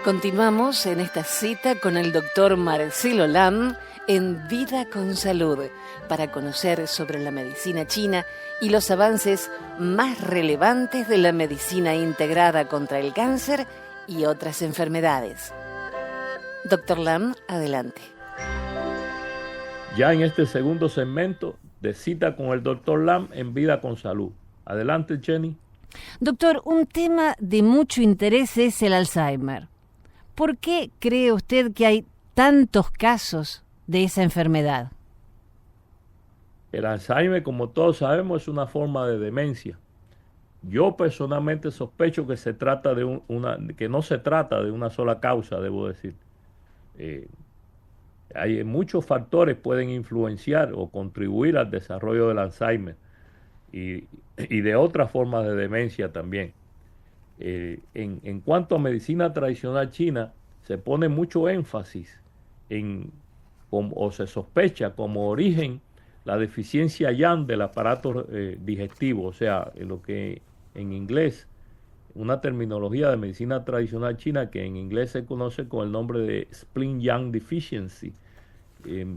Continuamos en esta cita con el doctor Marcelo Lam en Vida con Salud para conocer sobre la medicina china y los avances más relevantes de la medicina integrada contra el cáncer y otras enfermedades. Doctor Lam, adelante. Ya en este segundo segmento de Cita con el doctor Lam en Vida con Salud. Adelante, Jenny. Doctor, un tema de mucho interés es el Alzheimer. ¿Por qué cree usted que hay tantos casos de esa enfermedad? El Alzheimer, como todos sabemos, es una forma de demencia. Yo personalmente sospecho que se trata de que no se trata de una sola causa, debo decir. Hay muchos factores que pueden influenciar o contribuir al desarrollo del Alzheimer y de otras formas de demencia también. En cuanto a medicina tradicional china, se pone mucho énfasis o se sospecha como origen la deficiencia yang del aparato digestivo, o sea, lo que en inglés, una terminología de medicina tradicional china que en inglés se conoce con el nombre de spleen yang deficiency.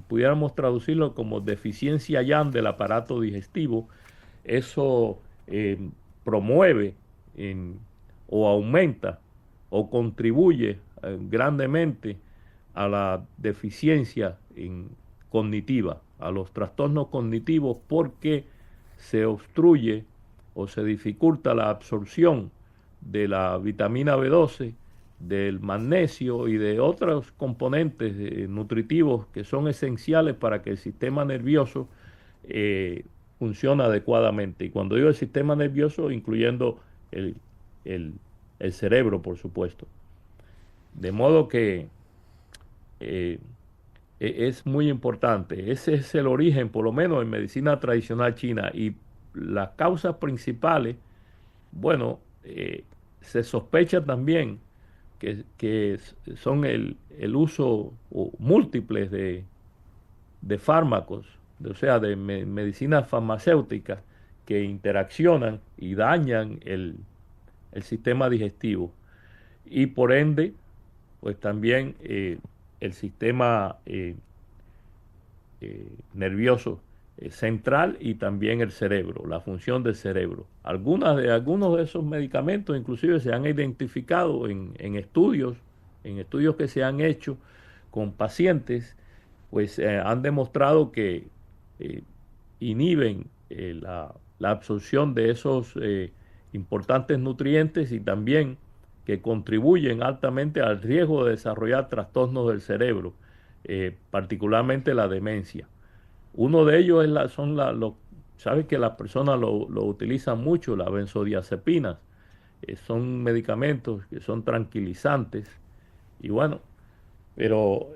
Pudiéramos traducirlo como deficiencia yang del aparato digestivo. Eso promueve o aumenta o contribuye grandemente a la deficiencia cognitiva, a los trastornos cognitivos, porque se obstruye o se dificulta la absorción de la vitamina B12, del magnesio y de otros componentes nutritivos que son esenciales para que el sistema nervioso funcione adecuadamente. Y cuando digo el sistema nervioso, incluyendo el cerebro, por supuesto. De modo que es muy importante. Ese es el origen, por lo menos en medicina tradicional china. Y las causas principales, bueno, se sospecha también que son el uso múltiples de fármacos, o sea, de medicinas farmacéuticas que interaccionan y dañan el sistema digestivo. Y por ende, pues también el sistema nervioso central y también el cerebro, la función del cerebro. Algunos de esos medicamentos inclusive se han identificado en estudios que se han hecho con pacientes, pues han demostrado que inhiben la absorción de esos importantes nutrientes y también que contribuyen altamente al riesgo de desarrollar trastornos del cerebro, particularmente la demencia. Uno de ellos sabes que las personas lo utilizan mucho, las benzodiazepinas. Son medicamentos que son tranquilizantes y bueno, pero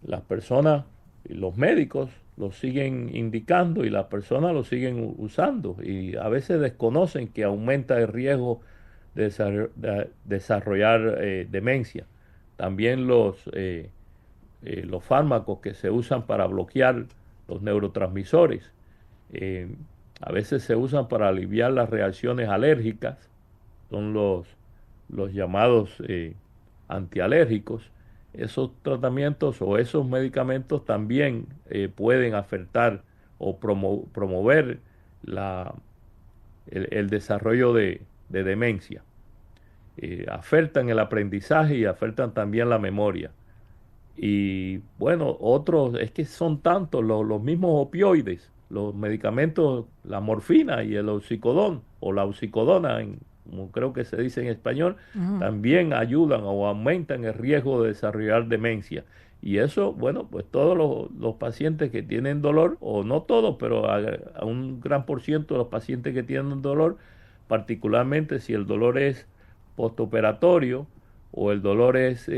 las personas, los médicos los siguen indicando y las personas los siguen usando y a veces desconocen que aumenta el riesgo de desarrollar demencia. También los fármacos que se usan para bloquear los neurotransmisores, a veces se usan para aliviar las reacciones alérgicas, son los llamados antialérgicos. Esos tratamientos o esos medicamentos también pueden afectar o promover el desarrollo de demencia. Afectan el aprendizaje y afectan también la memoria. Y bueno, otros, es que son tantos los mismos opioides, los medicamentos, la morfina y el oxicodón o la oxicodona, como creo que se dice en español, también ayudan o aumentan el riesgo de desarrollar demencia. Y eso, bueno, pues todos los pacientes que tienen dolor, o no todos, pero a un gran por ciento de los pacientes que tienen dolor, particularmente si el dolor es postoperatorio o el dolor es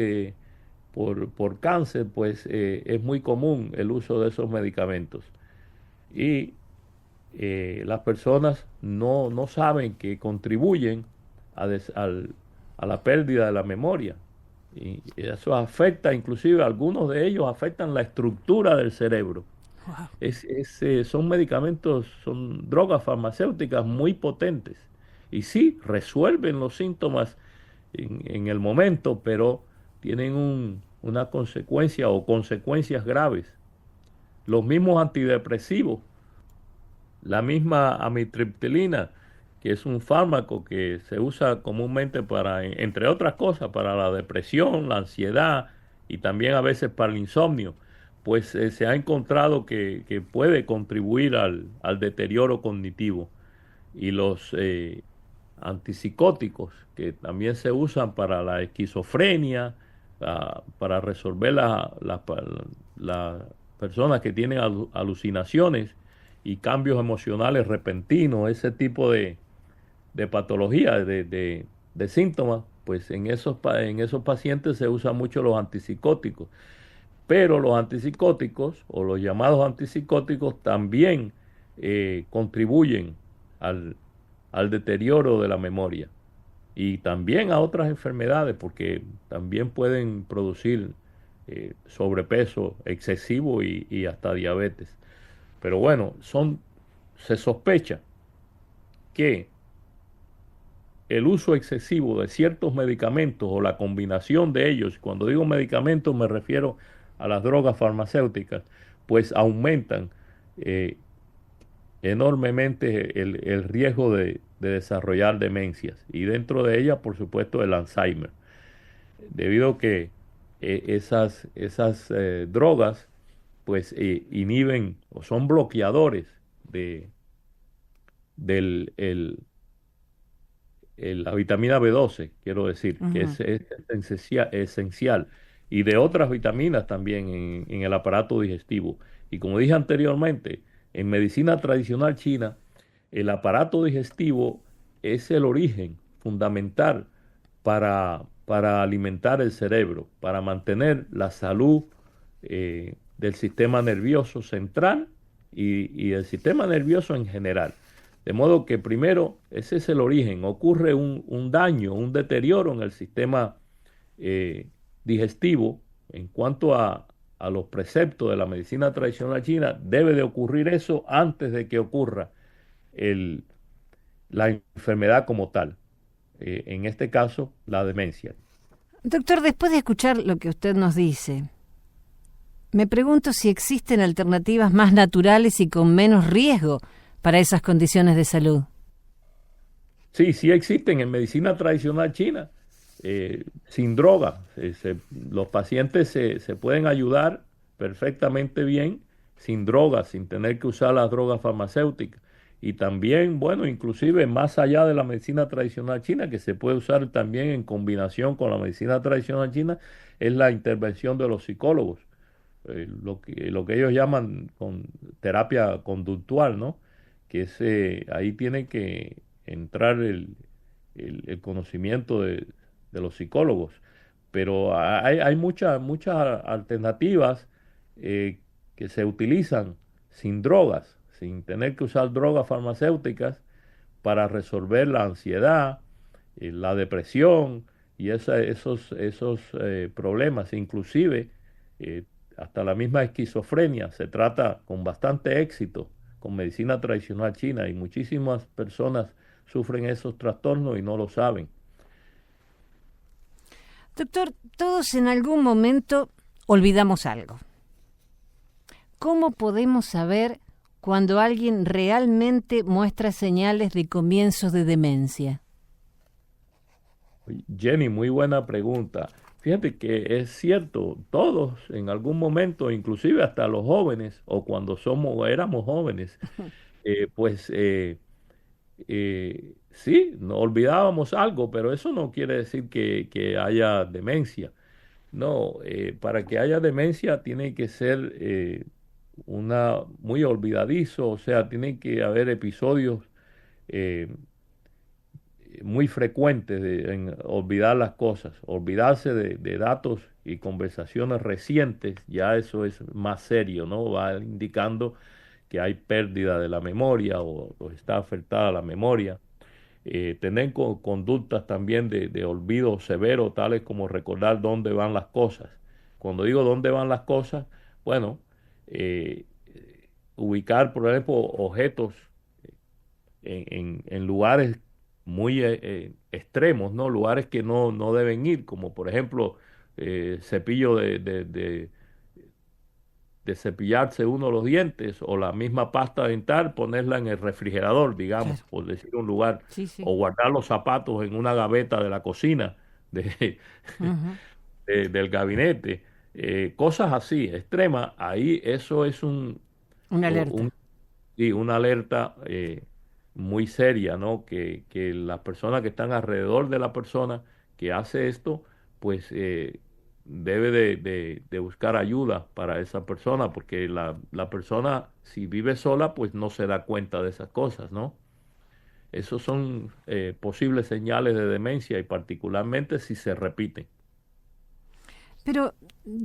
por cáncer, pues es muy común el uso de esos medicamentos. Y las personas no saben que contribuyen a la pérdida de la memoria. Y eso afecta, inclusive algunos de ellos afectan la estructura del cerebro. Wow. Son medicamentos, son drogas farmacéuticas muy potentes. Y sí, resuelven los síntomas en el momento, pero tienen una consecuencia o consecuencias graves. Los mismos antidepresivos, la misma amitriptilina, que es un fármaco que se usa comúnmente para, entre otras cosas, para la depresión, la ansiedad y también a veces para el insomnio, pues se ha encontrado que puede contribuir al deterioro cognitivo. Y los antipsicóticos, que también se usan para la esquizofrenia, para resolver las personas que tienen alucinaciones y cambios emocionales repentinos, ese tipo de patología, de síntomas, pues en esos pacientes se usan mucho los antipsicóticos. Pero los antipsicóticos o los llamados antipsicóticos también contribuyen al, al deterioro de la memoria y también a otras enfermedades porque también pueden producir sobrepeso excesivo y hasta diabetes. Pero bueno, se sospecha que el uso excesivo de ciertos medicamentos o la combinación de ellos, cuando digo medicamentos me refiero a las drogas farmacéuticas, pues aumentan eh, enormemente el riesgo de desarrollar demencias y dentro de ellas, por supuesto, el Alzheimer, debido a que esas drogas pues inhiben o son bloqueadores de, del, la vitamina B12, quiero decir, que Ujú. es esencial, y de otras vitaminas también en el aparato digestivo. Y como dije anteriormente, en medicina tradicional china, el aparato digestivo es el origen fundamental para alimentar el cerebro, para mantener la salud del sistema nervioso central y del sistema nervioso en general. De modo que primero, ese es el origen, ocurre un daño, un deterioro en el sistema eh, digestivo en cuanto a los preceptos de la medicina tradicional china, debe de ocurrir eso antes de que ocurra el, la enfermedad como tal, en este caso la demencia. Doctor, después de escuchar lo que usted nos dice, me pregunto si existen alternativas más naturales y con menos riesgo para esas condiciones de salud. Sí, sí existen en medicina tradicional china, sin droga. Los pacientes se pueden ayudar perfectamente bien sin drogas, sin tener que usar las drogas farmacéuticas. Y también, bueno, inclusive más allá de la medicina tradicional china, que se puede usar también en combinación con la medicina tradicional china, es la intervención de los psicólogos, lo que ellos llaman con terapia conductual, ¿no? Que es, ahí tiene que entrar el conocimiento de los psicólogos. Pero hay muchas alternativas que se utilizan sin drogas, sin tener que usar drogas farmacéuticas para resolver la ansiedad, la depresión y esos problemas. Inclusive, eh, hasta la misma esquizofrenia se trata con bastante éxito con medicina tradicional china y muchísimas personas sufren esos trastornos y no lo saben. Doctor, todos en algún momento olvidamos algo. ¿Cómo podemos saber cuando alguien realmente muestra señales de comienzos de demencia? Jenny, muy buena pregunta. Fíjate que es cierto, todos en algún momento, inclusive hasta los jóvenes o cuando éramos jóvenes, pues sí, no olvidábamos algo, pero eso no quiere decir que haya demencia. No, para que haya demencia tiene que ser muy olvidadizo, o sea, tiene que haber episodios eh, muy frecuentes en olvidar las cosas, olvidarse de datos y conversaciones recientes, ya eso es más serio, ¿no? Va indicando que hay pérdida de la memoria o está afectada la memoria. Tener conductas también de olvido severo, tales como recordar dónde van las cosas. Cuando digo dónde van las cosas, bueno, eh, ubicar, por ejemplo, objetos en lugares muy extremos, ¿no? Lugares que no deben ir, como por ejemplo cepillo de cepillarse uno los dientes o la misma pasta dental, ponerla en el refrigerador, digamos, Claro. por decir un lugar, Sí, sí. o guardar los zapatos en una gaveta de la cocina, de, Ujú. del gabinete, cosas así, extremas, ahí eso es Una un, alerta. sí, una alerta muy seria, ¿no? Que las personas que están alrededor de la persona que hace esto, pues debe de buscar ayuda para esa persona, porque la persona, si vive sola, pues no se da cuenta de esas cosas, ¿no? Esos son posibles señales de demencia y particularmente si se repiten. Pero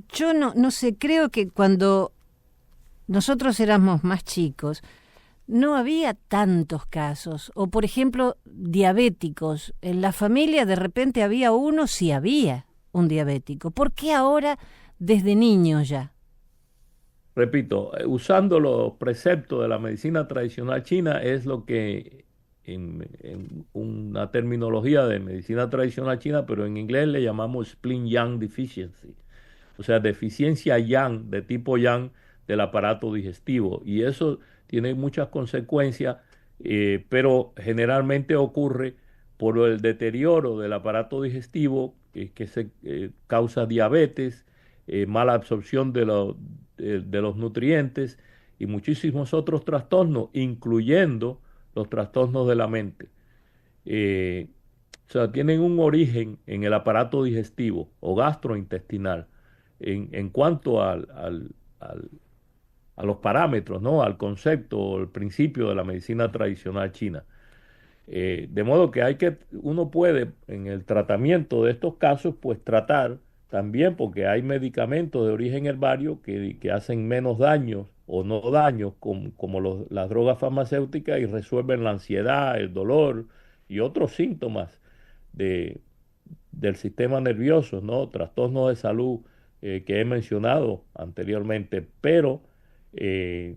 yo no sé, creo que cuando nosotros éramos más chicos, no había tantos casos. O, por ejemplo, diabéticos. En la familia de repente había uno, si había un diabético. ¿Por qué ahora desde niños ya? Repito, usando los preceptos de la medicina tradicional china es lo que en una terminología de medicina tradicional china, pero en inglés le llamamos spleen yang deficiency, o sea, deficiencia yang, de tipo yang del aparato digestivo. Y eso tiene muchas consecuencias, pero generalmente ocurre por el deterioro del aparato digestivo que se causa diabetes, mala absorción de los nutrientes y muchísimos otros trastornos, incluyendo los trastornos de la mente. Eh, o sea, tienen un origen en el aparato digestivo o gastrointestinal en cuanto a los parámetros, ¿no? Al concepto o el principio de la medicina tradicional china. De modo que uno puede en el tratamiento de estos casos, pues tratar también, porque hay medicamentos de origen herbario que hacen menos daño o no daño, como las drogas farmacéuticas, y resuelven la ansiedad, el dolor y otros síntomas de, del sistema nervioso, ¿no? Trastornos de salud que he mencionado anteriormente, pero eh,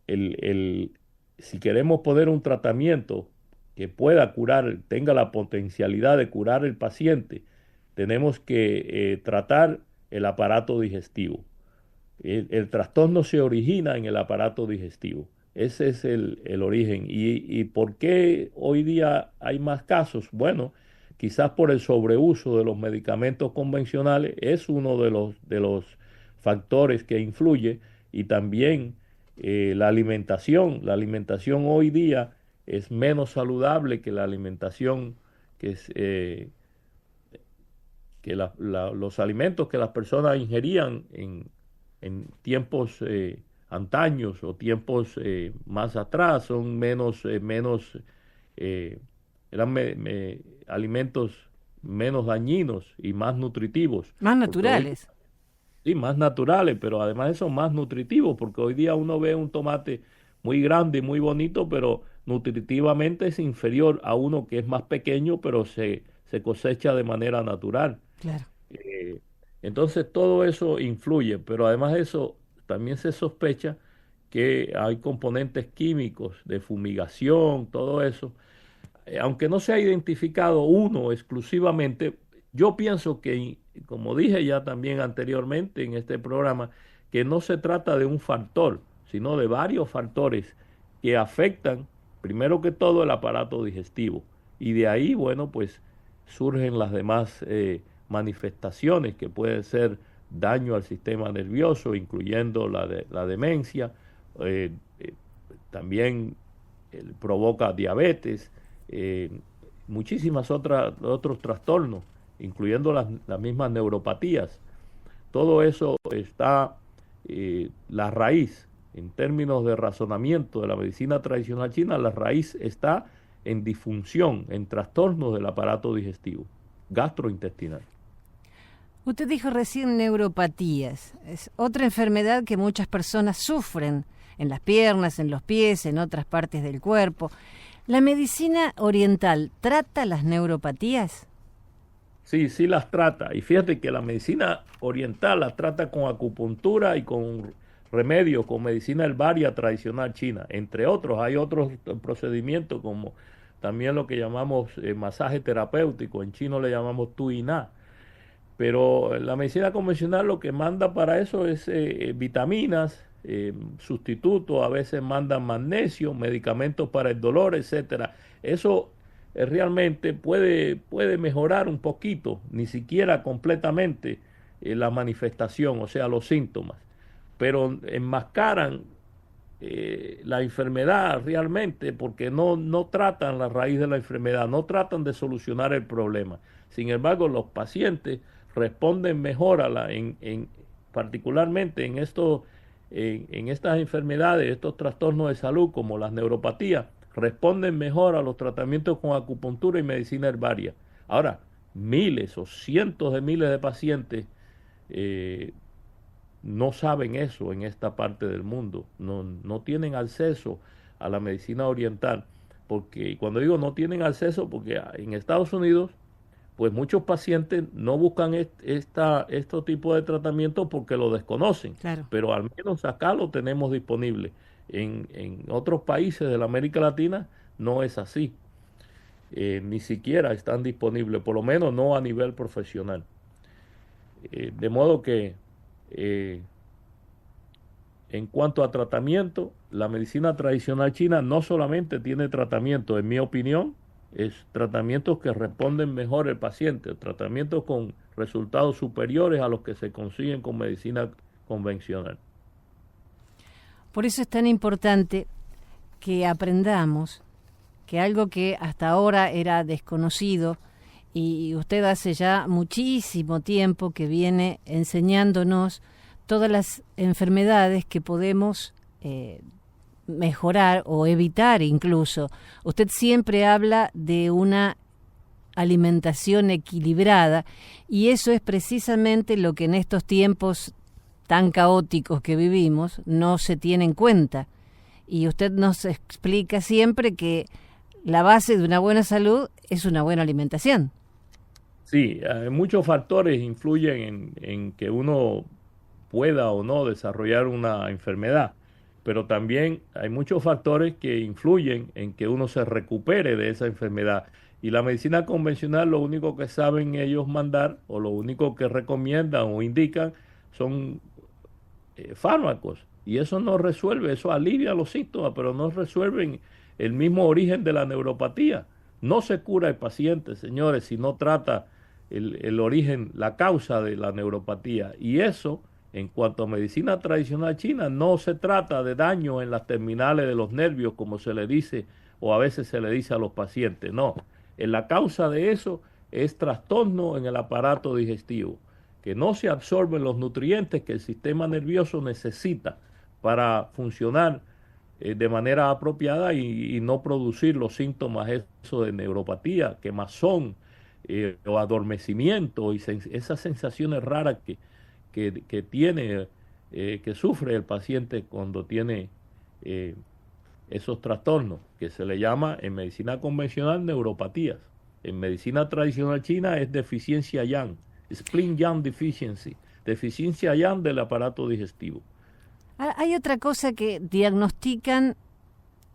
el, el- si queremos poner un tratamiento que pueda curar, tenga la potencialidad de curar el paciente, tenemos que tratar el aparato digestivo. El trastorno se origina en el aparato digestivo. Ese es el origen. ¿Y por qué hoy día hay más casos? Bueno, quizás por el sobreuso de los medicamentos convencionales es uno de los factores que influye y también la alimentación. La alimentación hoy día es menos saludable que la alimentación que es, que los alimentos que las personas ingerían en tiempos antaños o tiempos más atrás son eh, eran alimentos menos dañinos y más nutritivos, Más porque hoy naturales. sí, más naturales, pero además de eso más nutritivos, porque hoy día uno ve un tomate muy grande y muy bonito, pero nutritivamente es inferior a uno que es más pequeño, pero se cosecha de manera natural. Claro. Eh, entonces todo eso influye, pero además de eso también se sospecha que hay componentes químicos de fumigación, todo eso. Aunque no se ha identificado uno exclusivamente, yo pienso que, como dije ya también anteriormente en este programa, que no se trata de un factor, sino de varios factores que afectan, primero que todo, el aparato digestivo. Y de ahí, bueno, pues surgen las demás manifestaciones que pueden ser daño al sistema nervioso, incluyendo la demencia, eh, eh, también provoca diabetes, eh, muchísimas otros trastornos, incluyendo las mismas neuropatías. Todo eso está, la raíz, en términos de razonamiento de la medicina tradicional china, la raíz está en disfunción, en trastornos del aparato digestivo, gastrointestinal. Usted dijo recién neuropatías. Es otra enfermedad que muchas personas sufren en las piernas, en los pies, en otras partes del cuerpo. ¿La medicina oriental trata las neuropatías? Sí, sí las trata. Y fíjate que la medicina oriental las trata con acupuntura y con remedios, con medicina herbaria tradicional china. Entre otros, hay otros procedimientos como también lo que llamamos masaje terapéutico, en chino le llamamos tuina. Pero la medicina convencional lo que manda para eso es vitaminas, sustitutos, a veces mandan magnesio, medicamentos para el dolor, etcétera. Eso realmente puede mejorar un poquito, ni siquiera completamente la manifestación, o sea, los síntomas, pero enmascaran la enfermedad realmente porque no tratan la raíz de la enfermedad, no tratan de solucionar el problema. Sin embargo, los pacientes responden mejor particularmente en estas enfermedades, estos trastornos de salud como las neuropatías, responden mejor a los tratamientos con acupuntura y medicina herbaria. Ahora, miles o cientos de miles de pacientes no saben eso en esta parte del mundo, no tienen acceso a la medicina oriental, porque cuando digo no tienen acceso, porque en Estados Unidos pues muchos pacientes no buscan estos tipos de tratamientos porque lo desconocen, Claro. pero al menos acá lo tenemos disponible. En otros países de la América Latina no es así, ni siquiera están disponibles, por lo menos no a nivel profesional. De modo que eh, en cuanto a tratamiento, la medicina tradicional china no solamente tiene tratamiento, en mi opinión, es tratamientos que responden mejor el paciente, tratamientos con resultados superiores a los que se consiguen con medicina convencional. Por eso es tan importante que aprendamos que algo que hasta ahora era desconocido, y usted hace ya muchísimo tiempo que viene enseñándonos todas las enfermedades que podemos mejorar o evitar incluso. Usted siempre habla de una alimentación equilibrada y eso es precisamente lo que en estos tiempos tan caóticos que vivimos no se tiene en cuenta. Y usted nos explica siempre que la base de una buena salud es una buena alimentación. Sí, muchos factores influyen en que uno pueda o no desarrollar una enfermedad, pero también hay muchos factores que influyen en que uno se recupere de esa enfermedad. Y la medicina convencional lo único que saben ellos mandar o lo único que recomiendan o indican son fármacos. Y eso no resuelve, eso alivia los síntomas, pero no resuelven el mismo origen de la neuropatía. No se cura el paciente, señores, si no trata el origen, la causa de la neuropatía. Y eso, en cuanto a medicina tradicional china, no se trata de daño en las terminales de los nervios, como se le dice, o a veces se le dice a los pacientes. No, la causa de eso es trastorno en el aparato digestivo, que no se absorben los nutrientes que el sistema nervioso necesita para funcionar de manera apropiada y no producir los síntomas eso de neuropatía, quemazón o adormecimiento y esas sensaciones raras que tiene, que sufre el paciente cuando tiene esos trastornos, que se le llama en medicina convencional neuropatías. En medicina tradicional china es deficiencia yang, spleen yang deficiency, deficiencia yang del aparato digestivo. Hay otra cosa que diagnostican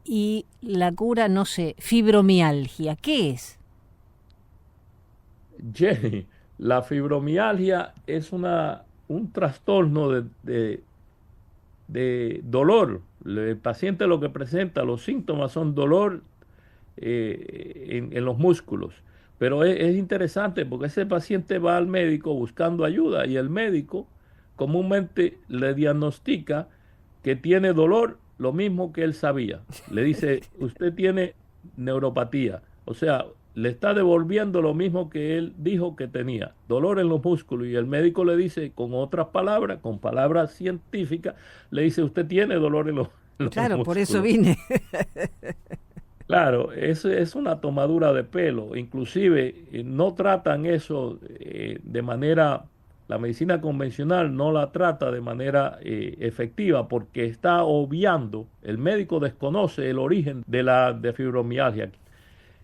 y la cura, no sé, fibromialgia. ¿Qué es? Jenny, la fibromialgia es un trastorno de dolor. El paciente lo que presenta, los síntomas son dolor en los músculos. Pero es interesante porque ese paciente va al médico buscando ayuda y el médico comúnmente le diagnostica que tiene dolor, lo mismo que él sabía. Le dice, usted tiene neuropatía. O sea, le está devolviendo lo mismo que él dijo que tenía, dolor en los músculos. Y el médico le dice, con otras palabras, con palabras científicas, le dice, usted tiene dolor en los Claro, músculos. por eso vine. Claro, es una tomadura de pelo. Inclusive no tratan eso de manera, la medicina convencional no la trata de manera efectiva porque está obviando, el médico desconoce el origen de la fibromialgia.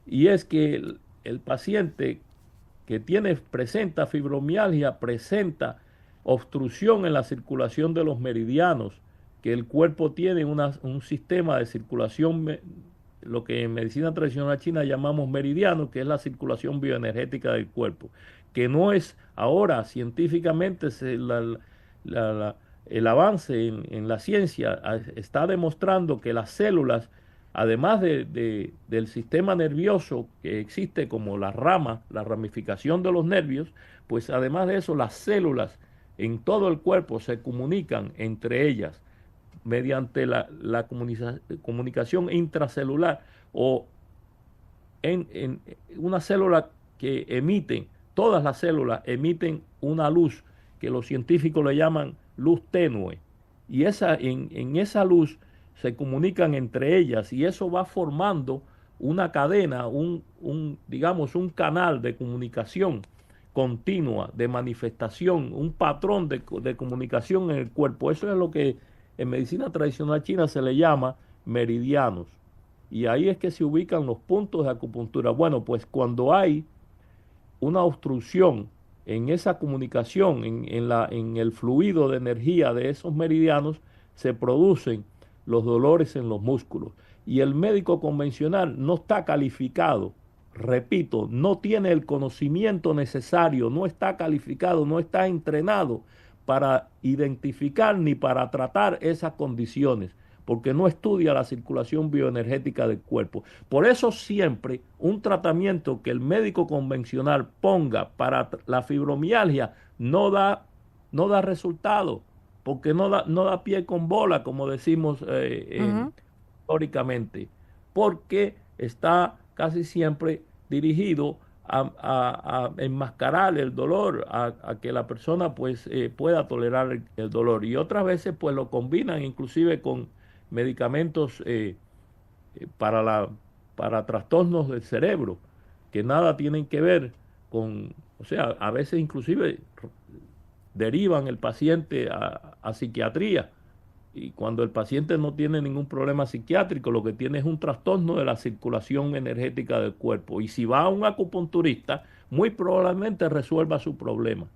Y es que el paciente que presenta fibromialgia presenta obstrucción en la circulación de los meridianos, que el cuerpo tiene un sistema de circulación lo que en medicina tradicional china llamamos meridiano, que es la circulación bioenergética del cuerpo, que no es ahora científicamente el avance en la ciencia está demostrando que las células, además del sistema nervioso que existe como la ramificación de los nervios, pues además de eso las células en todo el cuerpo se comunican entre ellas mediante la comunicación intracelular o en una célula que emiten, todas las células emiten una luz que los científicos le llaman luz tenue, y en esa luz se comunican entre ellas y eso va formando una cadena, digamos un canal de comunicación continua, de manifestación, un patrón de comunicación en el cuerpo. Eso es lo que en medicina tradicional china se le llama meridianos. Y ahí es que se ubican los puntos de acupuntura. Bueno, pues cuando hay una obstrucción en esa comunicación, en el fluido de energía de esos meridianos, se producen los dolores en los músculos. Y el médico convencional no está calificado, repito, no tiene el conocimiento necesario, no está calificado, no está entrenado para identificar ni para tratar esas condiciones, porque no estudia la circulación bioenergética del cuerpo. Por eso siempre un tratamiento que el médico convencional ponga para la fibromialgia no da resultado, porque no da pie con bola, como decimos históricamente, porque está casi siempre dirigido a enmascarar el dolor, a que la persona pues pueda tolerar el dolor. Y otras veces pues lo combinan inclusive con medicamentos para trastornos del cerebro, que nada tienen que ver con, o sea, a veces inclusive derivan el paciente a psiquiatría, y cuando el paciente no tiene ningún problema psiquiátrico, lo que tiene es un trastorno de la circulación energética del cuerpo. Y si va a un acupunturista, muy probablemente resuelva su problema.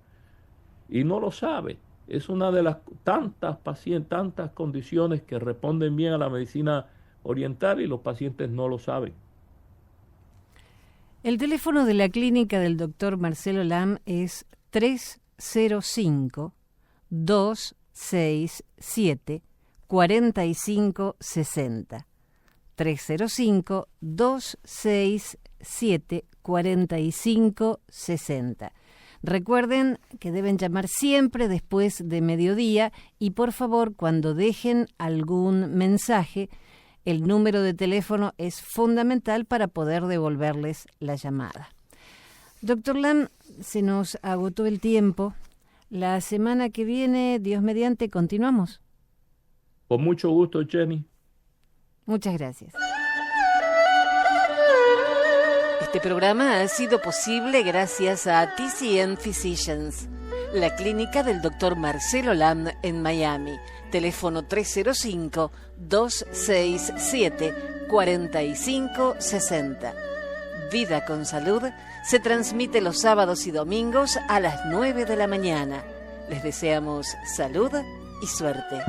Y no lo sabe. Es una de las tantas condiciones que responden bien a la medicina oriental y los pacientes no lo saben. El teléfono de la clínica del doctor Marcelo Lam es 305-267-4560. 305-267-4560. Recuerden que deben llamar siempre después de mediodía y por favor cuando dejen algún mensaje, el número de teléfono es fundamental para poder devolverles la llamada. Doctor Lam, se nos agotó el tiempo. La semana que viene, Dios mediante, continuamos. Con mucho gusto, Jenny. Muchas gracias. Este programa ha sido posible gracias a TCN Physicians, la clínica del Dr. Marcelo Lam en Miami. Teléfono 305-267-4560. Vida con Salud se transmite los sábados y domingos a las 9 de la mañana. Les deseamos salud y suerte.